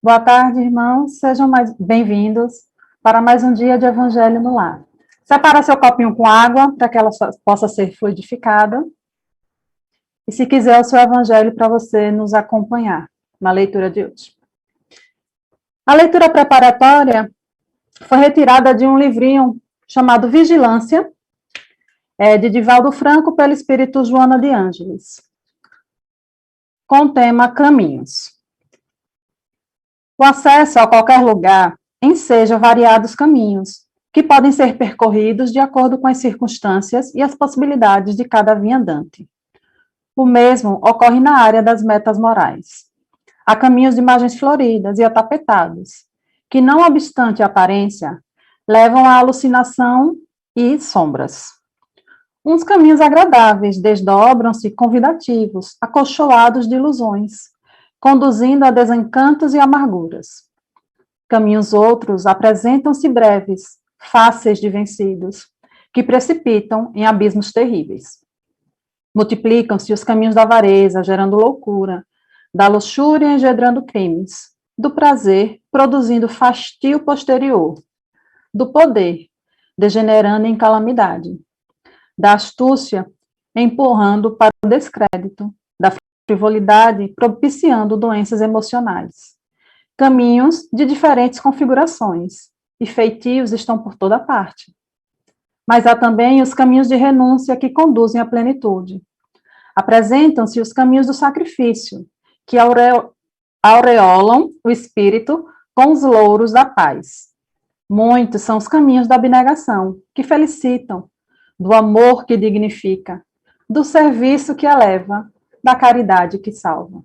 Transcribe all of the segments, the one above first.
Boa tarde, irmãos. Sejam mais bem-vindos para mais um dia de Evangelho no Lar. Separa seu copinho com água para que ela possa ser fluidificada. E se quiser o seu Evangelho para você nos acompanhar na leitura de hoje. A leitura preparatória foi retirada de um livrinho chamado Vigilância, de Divaldo Franco, pelo Espírito Joana de Ângeles, com o tema Caminhos. O acesso a qualquer lugar enseja variados caminhos, que podem ser percorridos de acordo com as circunstâncias e as possibilidades de cada viandante. O mesmo ocorre na área das metas morais. Há caminhos de margens floridas e atapetados, que, não obstante a aparência, levam à alucinação e sombras. Uns caminhos agradáveis desdobram-se convidativos, acolchoados de ilusões, conduzindo a desencantos e amarguras. Caminhos outros apresentam-se breves, fáceis de vencidos, que precipitam em abismos terríveis. Multiplicam-se os caminhos da avareza, gerando loucura, da luxúria engendrando crimes, do prazer produzindo fastio posterior, do poder degenerando em calamidade, da astúcia empurrando para o descrédito, da frivolidade propiciando doenças emocionais. Caminhos de diferentes configurações, e feitios estão por toda parte. Mas há também os caminhos de renúncia que conduzem à plenitude. Apresentam-se os caminhos do sacrifício, que aureolam o espírito com os louros da paz. Muitos são os caminhos da abnegação, que felicitam, do amor que dignifica, do serviço que eleva, da caridade que salva.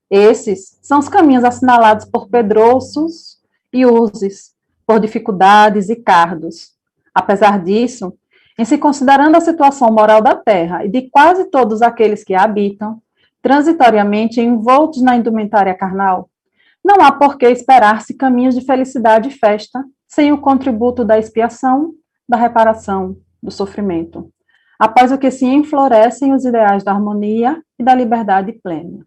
Esses são os caminhos assinalados por pedrouços e uses, por dificuldades e cardos. Apesar disso, em se considerando a situação moral da terra e de quase todos aqueles que a habitam, transitoriamente envoltos na indumentária carnal, não há por que esperar-se caminhos de felicidade e festa sem o contributo da expiação, da reparação, do sofrimento, após o que se enflorescem os ideais da harmonia e da liberdade plena.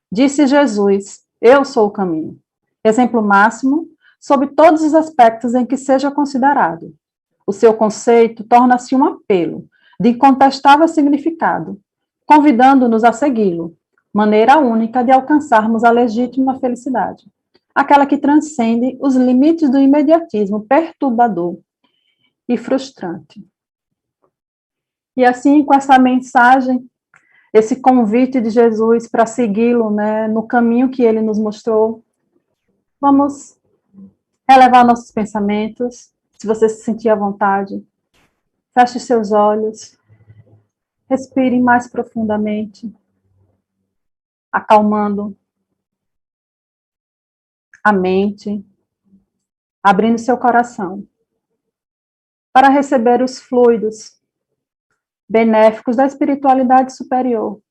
Disse Jesus: eu sou o caminho, exemplo máximo sob todos os aspectos em que seja considerado. O seu conceito torna-se um apelo de incontestável significado, convidando-nos a segui-lo, maneira única de alcançarmos a legítima felicidade, aquela que transcende os limites do imediatismo perturbador e frustrante. E assim, com essa mensagem, esse convite de Jesus para segui-lo, né, no caminho que ele nos mostrou, vamos elevar nossos pensamentos. Se você se sentir à vontade, feche seus olhos, respire mais profundamente, acalmando a mente, abrindo seu coração para receber os fluidos benéficos da espiritualidade superior,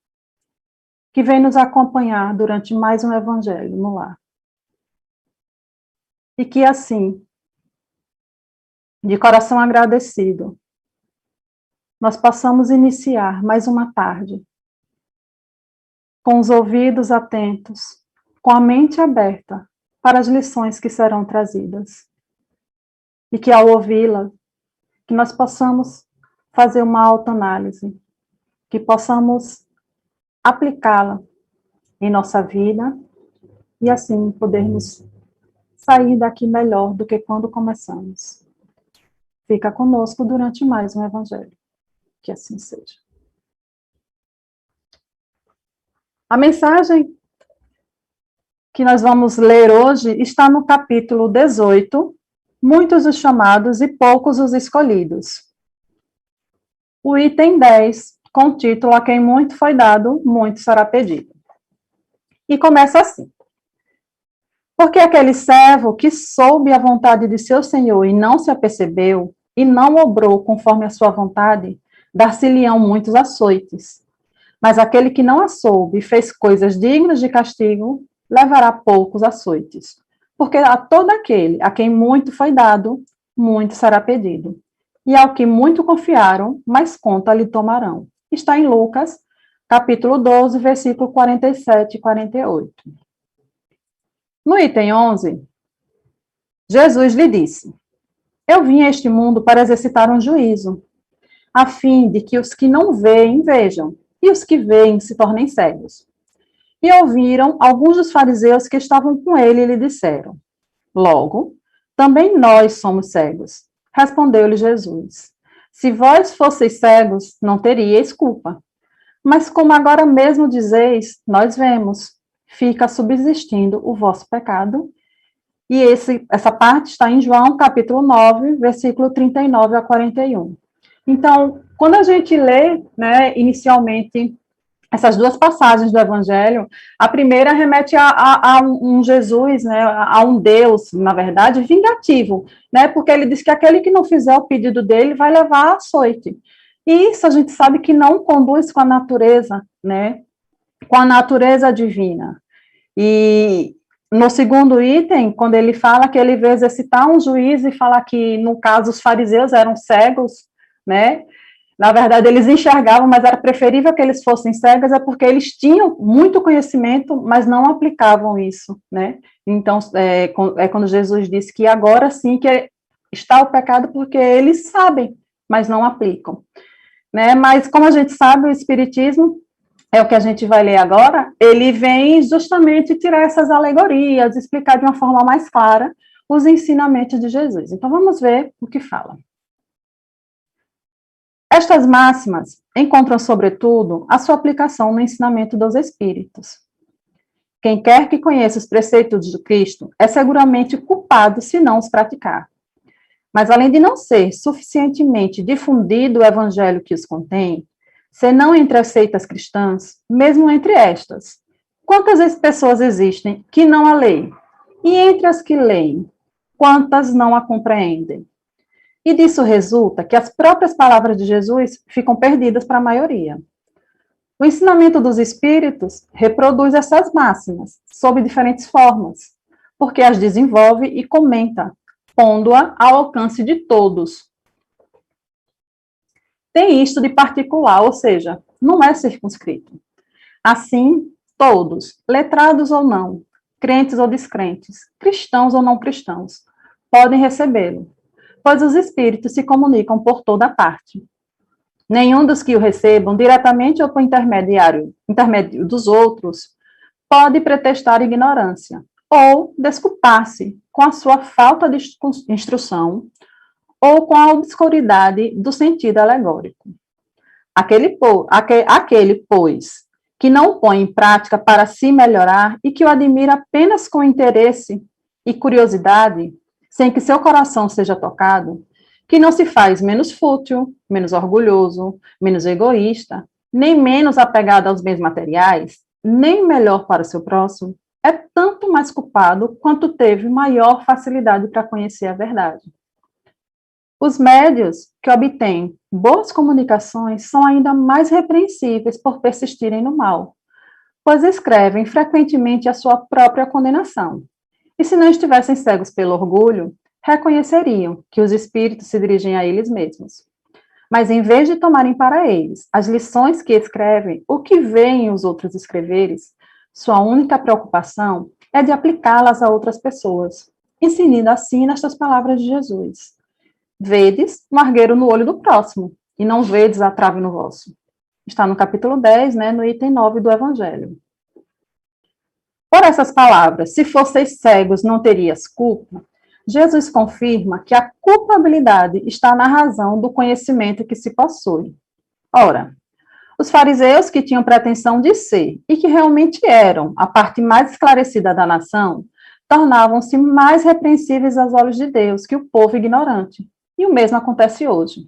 que vem nos acompanhar durante mais um Evangelho no Lar. E que assim, de coração agradecido, nós possamos iniciar mais uma tarde, com os ouvidos atentos, com a mente aberta para as lições que serão trazidas. E que ao ouvi-la, que nós possamos fazer uma autoanálise, que possamos aplicá-la em nossa vida e assim podermos sair daqui melhor do que quando começamos. Fica conosco durante mais um Evangelho. Que assim seja. A mensagem que nós vamos ler hoje está no capítulo 18, muitos os chamados e poucos os escolhidos. O item 10, com o título A quem muito foi dado, muito será pedido. E começa assim. Porque aquele servo que soube a vontade de seu senhor e não se apercebeu, e não obrou conforme a sua vontade, dar-se-lhe-ão muitos açoites. Mas aquele que não a soube e fez coisas dignas de castigo, levará poucos açoites. Porque a todo aquele a quem muito foi dado, muito será pedido. E ao que muito confiaram, mais conta lhe tomarão. Está em Lucas, capítulo 12, versículo 47 e 48. No item 11, Jesus lhe disse: Eu vim a este mundo para exercitar um juízo, a fim de que os que não veem vejam, e os que veem se tornem cegos. E ouviram alguns dos fariseus que estavam com ele e lhe disseram: Logo, também nós somos cegos. Respondeu-lhe Jesus: Se vós fosseis cegos, não teríeis culpa. Mas como agora mesmo dizeis, nós vemos, fica subsistindo o vosso pecado. E essa parte está em João, capítulo 9, versículo 39 a 41. Então, quando a gente lê, né, inicialmente, essas duas passagens do Evangelho, a primeira remete a um Jesus, né, a um Deus, na verdade, vingativo, né, porque ele diz que aquele que não fizer o pedido dele vai levar a açoite. E isso a gente sabe que não conduz com a natureza, né, com a natureza divina. E no segundo item, quando ele fala que ele veio exercitar um juízo e fala que, no caso, os fariseus eram cegos, né, na verdade, eles enxergavam, mas era preferível que eles fossem cegos, é porque eles tinham muito conhecimento, mas não aplicavam isso, né? Então, é quando Jesus disse que agora sim que está o pecado, porque eles sabem, mas não aplicam, né? Mas, como a gente sabe, o Espiritismo, é o que a gente vai ler agora, ele vem justamente tirar essas alegorias, explicar de uma forma mais clara os ensinamentos de Jesus. Então, vamos ver o que fala. Estas máximas encontram, sobretudo, a sua aplicação no ensinamento dos Espíritos. Quem quer que conheça os preceitos de Cristo é seguramente culpado se não os praticar. Mas, além de não ser suficientemente difundido o evangelho que os contém, senão entre as seitas cristãs, mesmo entre estas, quantas pessoas existem que não a leem? E entre as que leem, quantas não a compreendem? E disso resulta que as próprias palavras de Jesus ficam perdidas para a maioria. O ensinamento dos Espíritos reproduz essas máximas, sob diferentes formas, porque as desenvolve e comenta, pondo-a ao alcance de todos. Tem isto de particular, ou seja, não é circunscrito. Assim, todos, letrados ou não, crentes ou descrentes, cristãos ou não cristãos, podem recebê-lo, pois os espíritos se comunicam por toda parte. Nenhum dos que o recebam, diretamente ou por intermédio dos outros, pode pretextar ignorância ou desculpar-se com a sua falta de instrução ou com a obscuridade do sentido alegórico. Aquele, pois, que não põe em prática para se melhorar e que o admira apenas com interesse e curiosidade, sem que seu coração seja tocado, que não se faz menos fútil, menos orgulhoso, menos egoísta, nem menos apegado aos bens materiais, nem melhor para o seu próximo, é tanto mais culpado quanto teve maior facilidade para conhecer a verdade. Os médios que obtêm boas comunicações são ainda mais repreensíveis por persistirem no mal, pois escrevem frequentemente a sua própria condenação. E se não estivessem cegos pelo orgulho, reconheceriam que os espíritos se dirigem a eles mesmos. Mas em vez de tomarem para eles as lições que escrevem, o que veem os outros escreveres, sua única preocupação é de aplicá-las a outras pessoas, ensinando assim nestas palavras de Jesus: Vedes um argueiro no olho do próximo, e não vedes a trave no vosso. Está no capítulo 10, né, no item 9 do Evangelho. Por essas palavras, se fosseis cegos, não terias culpa, Jesus confirma que a culpabilidade está na razão do conhecimento que se possui. Ora, os fariseus que tinham pretensão de ser, e que realmente eram, a parte mais esclarecida da nação, tornavam-se mais repreensíveis aos olhos de Deus que o povo ignorante. E o mesmo acontece hoje.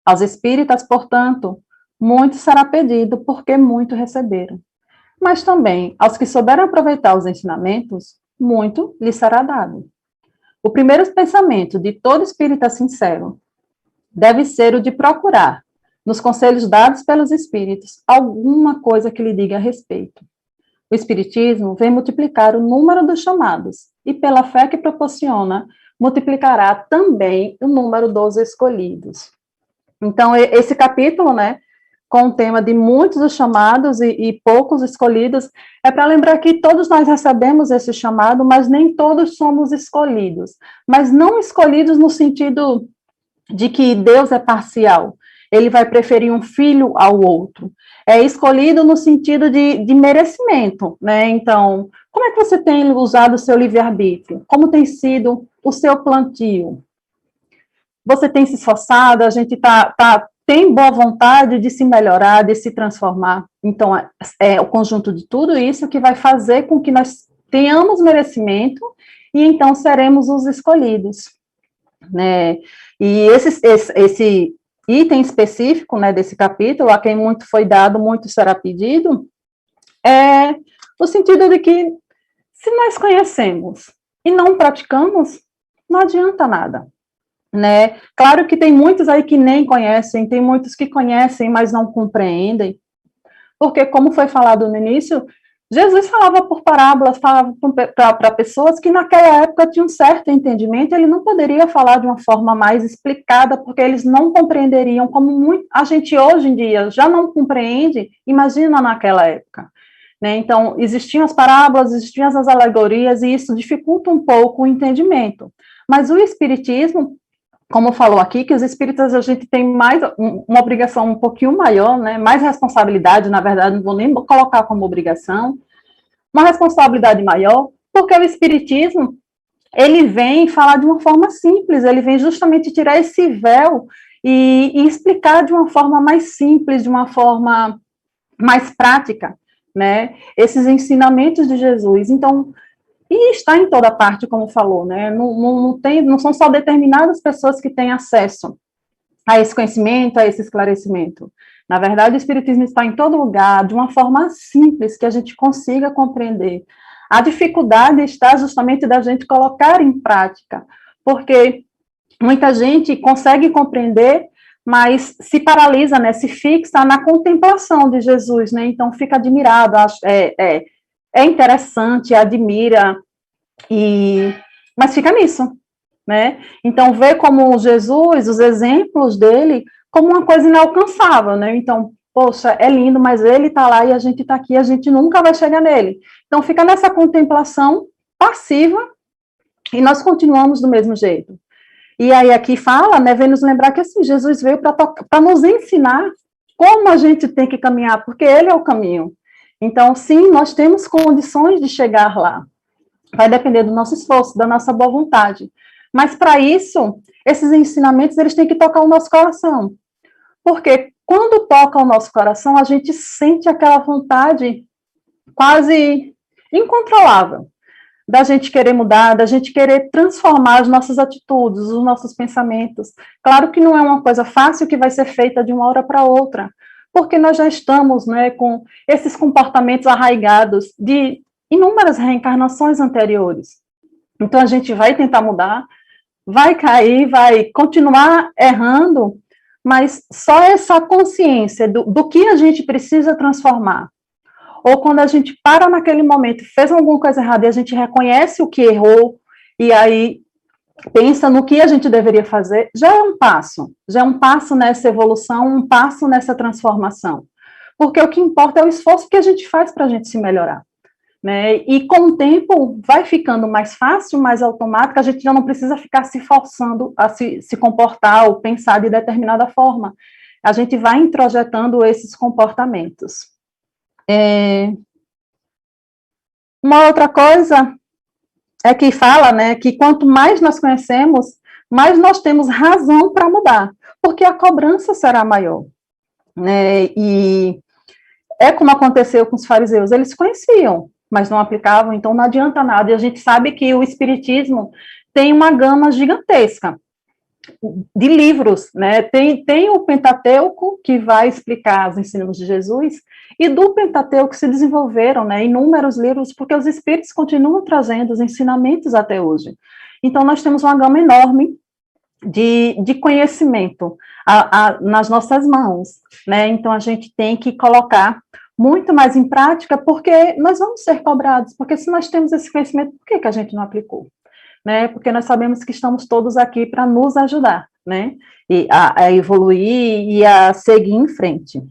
Aos espíritas, portanto, muito será pedido, porque muito receberam. Mas também, aos que souberam aproveitar os ensinamentos, muito lhes será dado. O primeiro pensamento de todo espírita sincero deve ser o de procurar, nos conselhos dados pelos espíritos, alguma coisa que lhe diga a respeito. O espiritismo vem multiplicar o número dos chamados, e pela fé que proporciona, multiplicará também o número dos escolhidos. Então, esse capítulo, né, com o tema de muitos os chamados e poucos escolhidos, é para lembrar que todos nós recebemos esse chamado, mas nem todos somos escolhidos. Mas não escolhidos no sentido de que Deus é parcial, ele vai preferir um filho ao outro. É escolhido no sentido de merecimento, né? Então, como é que você tem usado o seu livre-arbítrio? Como tem sido o seu plantio? Você tem se esforçado? A gente tem boa vontade de se melhorar, de se transformar. Então, é o conjunto de tudo isso que vai fazer com que nós tenhamos merecimento e então seremos os escolhidos, né? E esse item específico, né, desse capítulo, a quem muito foi dado, muito será pedido, é no sentido de que se nós conhecemos e não praticamos, não adianta nada, né? Claro que tem muitos aí que nem conhecem, tem muitos que conhecem, mas não compreendem, porque, como foi falado no início, Jesus falava por parábolas, falava para pessoas que naquela época tinham um certo entendimento, ele não poderia falar de uma forma mais explicada, porque eles não compreenderiam, como a gente hoje em dia já não compreende, imagina naquela época, né? Então, existiam as parábolas, existiam as alegorias, e isso dificulta um pouco o entendimento. Mas o Espiritismo, como falou aqui, que os espíritas a gente tem mais uma obrigação um pouquinho maior, né, mais responsabilidade, na verdade, não vou nem colocar como obrigação, uma responsabilidade maior, porque o espiritismo, ele vem falar de uma forma simples, ele vem justamente tirar esse véu e explicar de uma forma mais simples, de uma forma mais prática, né, esses ensinamentos de Jesus. Então, e está em toda parte, como falou, né? Não são só determinadas pessoas que têm acesso a esse conhecimento, a esse esclarecimento. Na verdade, o Espiritismo está em todo lugar, de uma forma simples, que a gente consiga compreender. A dificuldade está justamente da gente colocar em prática, porque muita gente consegue compreender, mas se paralisa, né? Se fixa na contemplação de Jesus, né? Então fica admirado, é interessante, admira, mas fica nisso, né? Então, vê como Jesus, os exemplos dele, como uma coisa inalcançável, né? Então, poxa, é lindo, mas ele está lá e a gente está aqui, a gente nunca vai chegar nele. Então, fica nessa contemplação passiva e nós continuamos do mesmo jeito. E aí aqui fala, né, vem nos lembrar que assim, Jesus veio para nos ensinar como a gente tem que caminhar, porque ele é o caminho. Então, sim, nós temos condições de chegar lá. Vai depender do nosso esforço, da nossa boa vontade. Mas, para isso, esses ensinamentos, eles têm que tocar o nosso coração. Porque, quando toca o nosso coração, a gente sente aquela vontade quase incontrolável da gente querer mudar, da gente querer transformar as nossas atitudes, os nossos pensamentos. Claro que não é uma coisa fácil que vai ser feita de uma hora para outra, porque nós já estamos, né, com esses comportamentos arraigados de inúmeras reencarnações anteriores. Então, a gente vai tentar mudar, vai cair, vai continuar errando, mas só essa consciência do que a gente precisa transformar, ou quando a gente para naquele momento, fez alguma coisa errada e a gente reconhece o que errou, e aí pensa no que a gente deveria fazer, já é um passo nessa evolução, um passo nessa transformação. Porque o que importa é o esforço que a gente faz para a gente se melhorar, né? E com o tempo vai ficando mais fácil, mais automático, a gente já não precisa ficar se forçando a se comportar ou pensar de determinada forma. A gente vai introjetando esses comportamentos. Uma outra coisa é que fala, né, que quanto mais nós conhecemos, mais nós temos razão para mudar, porque a cobrança será maior, né? E é como aconteceu com os fariseus, eles conheciam, mas não aplicavam, então não adianta nada. E a gente sabe que o Espiritismo tem uma gama gigantesca de livros, né? Tem o Pentateuco, que vai explicar os ensinos de Jesus, e do Pentateuco se desenvolveram, né, inúmeros livros, porque os espíritos continuam trazendo os ensinamentos até hoje. Então, nós temos uma gama enorme de conhecimento nas nossas mãos, né? Então, a gente tem que colocar muito mais em prática, porque nós vamos ser cobrados, porque se nós temos esse conhecimento, por que a gente não aplicou? Né, porque nós sabemos que estamos todos aqui para nos ajudar, né, e a evoluir e a seguir em frente.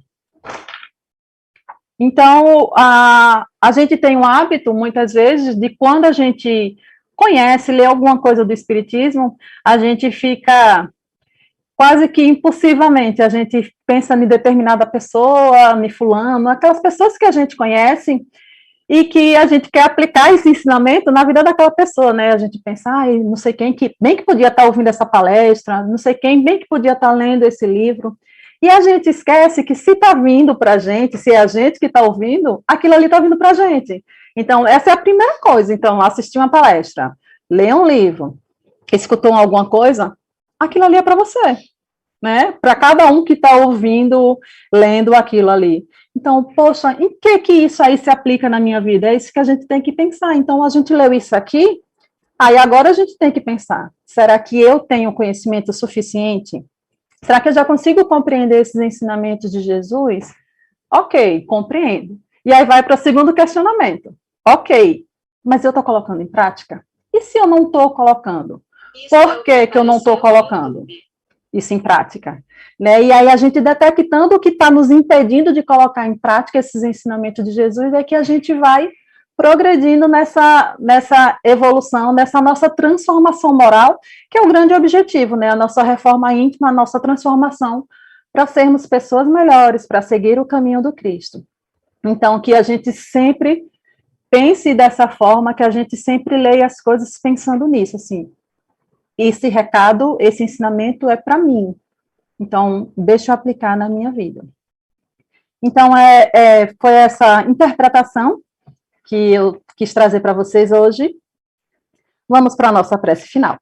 Então, a gente tem um hábito, muitas vezes, de quando a gente conhece, lê alguma coisa do Espiritismo, a gente fica quase que impulsivamente, a gente pensa em determinada pessoa, em fulano, aquelas pessoas que a gente conhece e que a gente quer aplicar esse ensinamento na vida daquela pessoa, né? A gente pensa, não sei quem que bem que podia estar ouvindo essa palestra, não sei quem bem que podia estar lendo esse livro. E a gente esquece que se está vindo para a gente, se é a gente que está ouvindo, aquilo ali está vindo para a gente. Então, essa é a primeira coisa. Então, assistir uma palestra, ler um livro, escutou alguma coisa, aquilo ali é para você, né? Para cada um que está ouvindo, lendo aquilo ali. Então, poxa, em que isso aí se aplica na minha vida? É isso que a gente tem que pensar. Então, a gente leu isso aqui, aí agora a gente tem que pensar, será que eu tenho conhecimento suficiente? Será que eu já consigo compreender esses ensinamentos de Jesus? Ok, compreendo. E aí vai para o segundo questionamento. Ok, mas eu estou colocando em prática? E se eu não estou colocando? Por que eu não estou colocando isso em prática? Né? E aí a gente detectando o que está nos impedindo de colocar em prática esses ensinamentos de Jesus é que a gente vai progredindo nessa evolução, nessa nossa transformação moral, que é o grande objetivo, né? A nossa reforma íntima, a nossa transformação para sermos pessoas melhores, para seguir o caminho do Cristo. Então, que a gente sempre pense dessa forma, que a gente sempre leia as coisas pensando nisso, assim, esse recado, esse ensinamento é para mim, então, deixa eu aplicar na minha vida. Então, foi essa interpretação que eu quis trazer para vocês hoje. Vamos para a nossa prece final.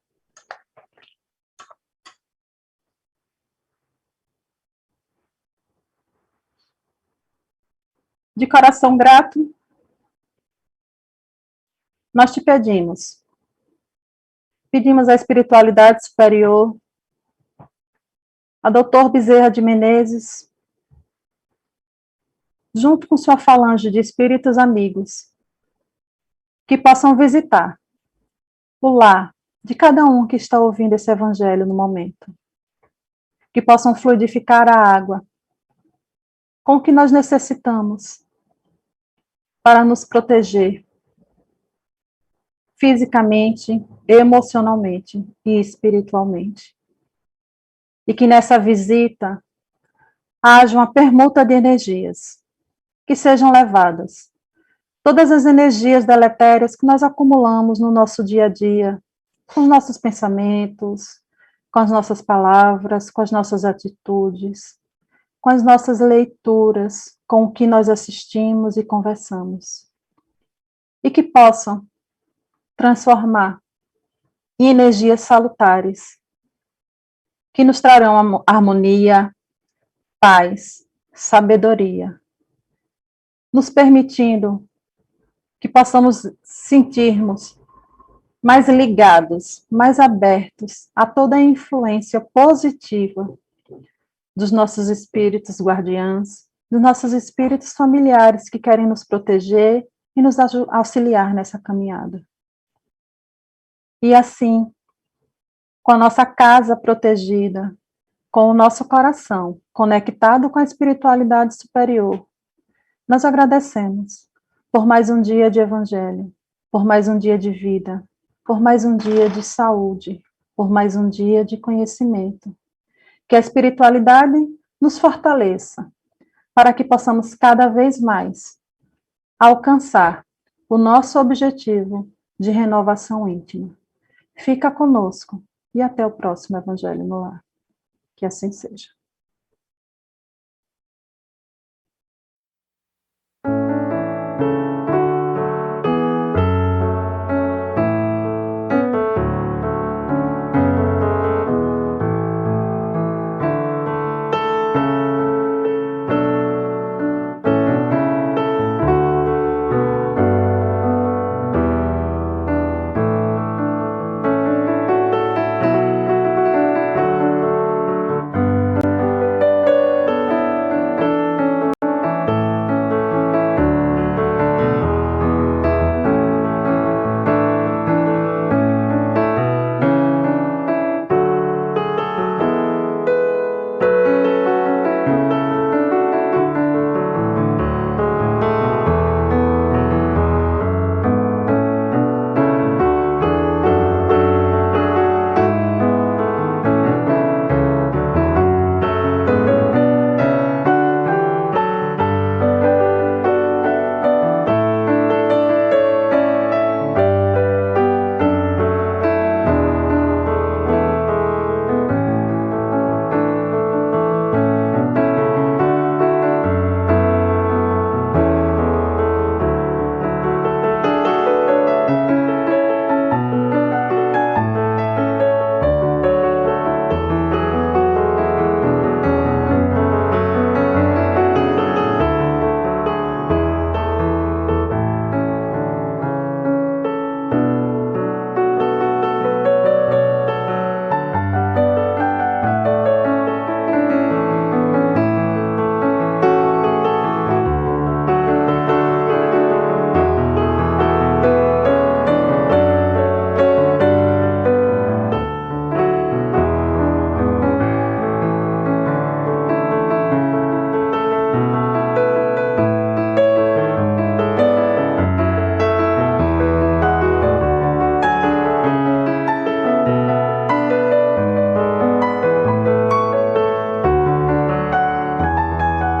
De coração grato, nós te pedimos à espiritualidade superior, a doutor Bezerra de Menezes, junto com sua falange de espíritos amigos, que possam visitar o lar de cada um que está ouvindo esse evangelho no momento, que possam fluidificar a água com o que nós necessitamos para nos proteger fisicamente, emocionalmente e espiritualmente. E que nessa visita haja uma permuta de energias que sejam levadas. Todas as energias deletérias que nós acumulamos no nosso dia a dia, com os nossos pensamentos, com as nossas palavras, com as nossas atitudes, com as nossas leituras, com o que nós assistimos e conversamos. E que possam transformar em energias salutares, que nos trarão harmonia, paz, sabedoria, nos permitindo que possamos sentirmos mais ligados, mais abertos a toda a influência positiva dos nossos espíritos guardiães, dos nossos espíritos familiares que querem nos proteger e nos auxiliar nessa caminhada. E assim, com a nossa casa protegida, com o nosso coração conectado com a espiritualidade superior, nós agradecemos por mais um dia de evangelho, por mais um dia de vida, por mais um dia de saúde, por mais um dia de conhecimento. Que a espiritualidade nos fortaleça, para que possamos cada vez mais alcançar o nosso objetivo de renovação íntima. Fica conosco e até o próximo Evangelho no Lar. Que assim seja.